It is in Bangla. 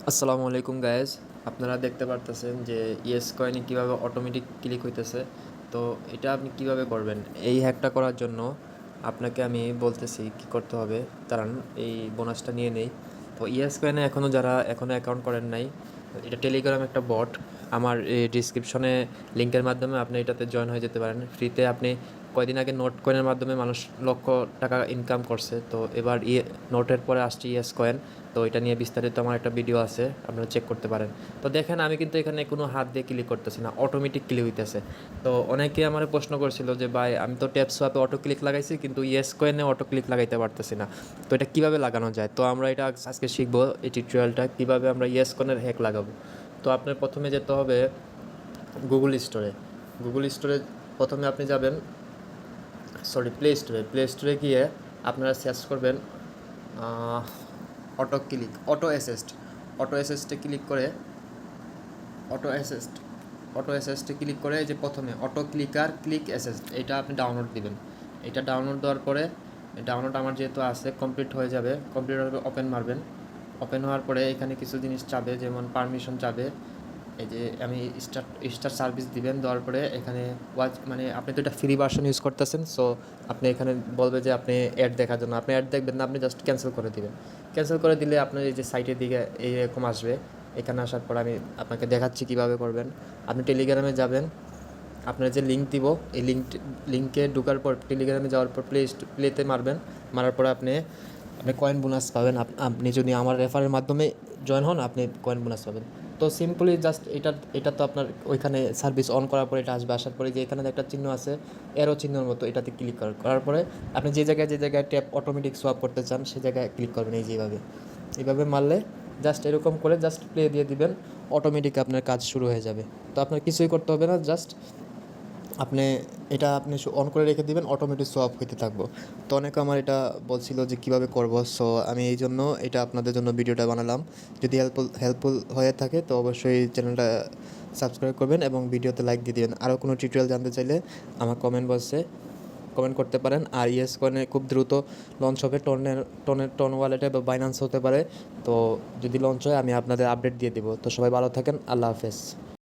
আসসালামু আলাইকুম গায়েজ, আপনারা দেখতে পারতেছেন যে ইয়েস কয়েনে কীভাবে অটোমেটিক ক্লিক হইতেছে। তো এটা আপনি কিভাবে করবেন? এই হ্যাকটা করার জন্য আপনাকে আমি বলতেছি কি করতে হবে। কারণ এই বোনাসটা নিয়ে নেই। তো ইয়েস কয়েনে যারা এখনও অ্যাকাউন্ট করেন নাই, এটা টেলিগ্রাম একটা বট। আমার এই ডিসক্রিপশনে লিঙ্কের মাধ্যমে আপনি এটাতে জয়েন হয়ে যেতে পারেন ফ্রিতে। আপনি কয়দিন আগে নোট কয়েনের মাধ্যমে মানুষ লক্ষ টাকা ইনকাম করছে। তো এবার নোটের পরে আসছে ইয়েস কয়েন। তো এটা নিয়ে বিস্তারিত আমার একটা ভিডিও আছে, আপনারা চেক করতে পারেন। তো দেখেন, আমি কিন্তু এখানে কোনো হাত দিয়ে ক্লিক করতেছি না, অটোমেটিক ক্লিক হইতেছে। তো অনেকে আমার প্রশ্ন করছিল যে ভাই, আমি তো ট্যাপ সোয়াপে অটো ক্লিক লাগাইছি, কিন্তু ইয়েস কয়েনে অটো ক্লিক লাগাইতে পারতেছি না। তো এটা কীভাবে লাগানো যায়? তো আমরা এটা আজকে শিখবো, এই টিউটোরিয়ালটা কীভাবে আমরা ইয়েস কয়েনের হ্যাক লাগাবো। তো আপনার প্রথমে যেতে হবে গুগল স্টোরে প্রথমে আপনি যাবেন, প্লে স্টোরে গিয়ে আপনারা সার্চ করবেন অটো অ্যাসিস্টে ক্লিক করে অটো অ্যাসিস্টে ক্লিক করে যে প্রথমে অটো ক্লিকার ক্লিক অ্যাসিস্ট, এটা আপনি ডাউনলোড দিবেন। এটা ডাউনলোড দেওয়ার পরে, ডাউনলোড আমার যেহেতু আছে কমপ্লিট হয়ে যাবে, ওপেন মারবেন। ওপেন হওয়ার পরে এখানে কিছু জিনিস চাবে, যেমন পারমিশন চাবে। এই যে আমি স্টার্ট সার্ভিস দিবেন, দেওয়ার পরে এখানে মানে আপনি তো এটা ফ্রি ভার্সন ইউজ করতেছেন। সো আপনি এখানে বলবে যে আপনি অ্যাড দেখার জন্য, আপনি অ্যাড দেখবেন না, আপনি জাস্ট ক্যান্সেল করে দিবেন। ক্যান্সেল করে দিলে আপনার এই যে সাইটের দিকে এইরকম আসবে। এখানে আসার পর আমি আপনাকে দেখাচ্ছি কীভাবে করবেন। আপনি টেলিগ্রামে যাবেন, আপনার যে লিঙ্ক দিব, এই লিঙ্কে ঢোকার পর টেলিগ্রামে যাওয়ার পর প্লেতে মারবেন। মারার পরে আপনি কয়েন বোনাস পাবেন। আপনি যদি আমার রেফারের মাধ্যমে জয়েন হন, আপনি কয়েন বোনাস পাবেন। তো সিম্পলি জাস্ট এটা তো আপনার ওইখানে সার্ভিস অন করার পরে এটা আসবে। আসার পরে যে এখানে একটা চিহ্ন আছে, এরো চিহ্নের মতো, এটাতে ক্লিক করার পরে আপনি যে জায়গায় ট্যাপ অটোমেটিক সোয়াপ করতে চান সেই জায়গায় ক্লিক করবেন। এইভাবে মারলে জাস্ট এরকম করে জাস্ট প্লে দিয়ে দিবেন, অটোমেটিক আপনার কাজ শুরু হয়ে যাবে। তো আপনার কিছুই করতে হবে না, জাস্ট আপনি অন করে রেখে দিবেন, অটোমেটিক সোয়াপ হইতে থাকবো। তো অনেকে আমার এটা বলছিল যে কীভাবে করব। সো আমি এই জন্য এটা আপনাদের জন্য ভিডিওটা বানালাম। যদি হেল্পফুল হয়ে থাকে তো অবশ্যই চ্যানেলটা সাবস্ক্রাইব করবেন এবং ভিডিওতে লাইক দিয়ে দেবেন। আরও কোনো টিউটোরিয়াল জানতে চাইলে আমার কমেন্ট বক্সে কমেন্ট করতে পারেন। আর ইয়েস কয়েনে খুব দ্রুত লঞ্চ হবে, টন ওয়ালেটে বা বাইন্যান্স হতে পারে। তো যদি লঞ্চ হয় আমি আপনাদের আপডেট দিয়ে দেবো। তো সবাই ভালো থাকেন, আল্লাহ হাফেজ।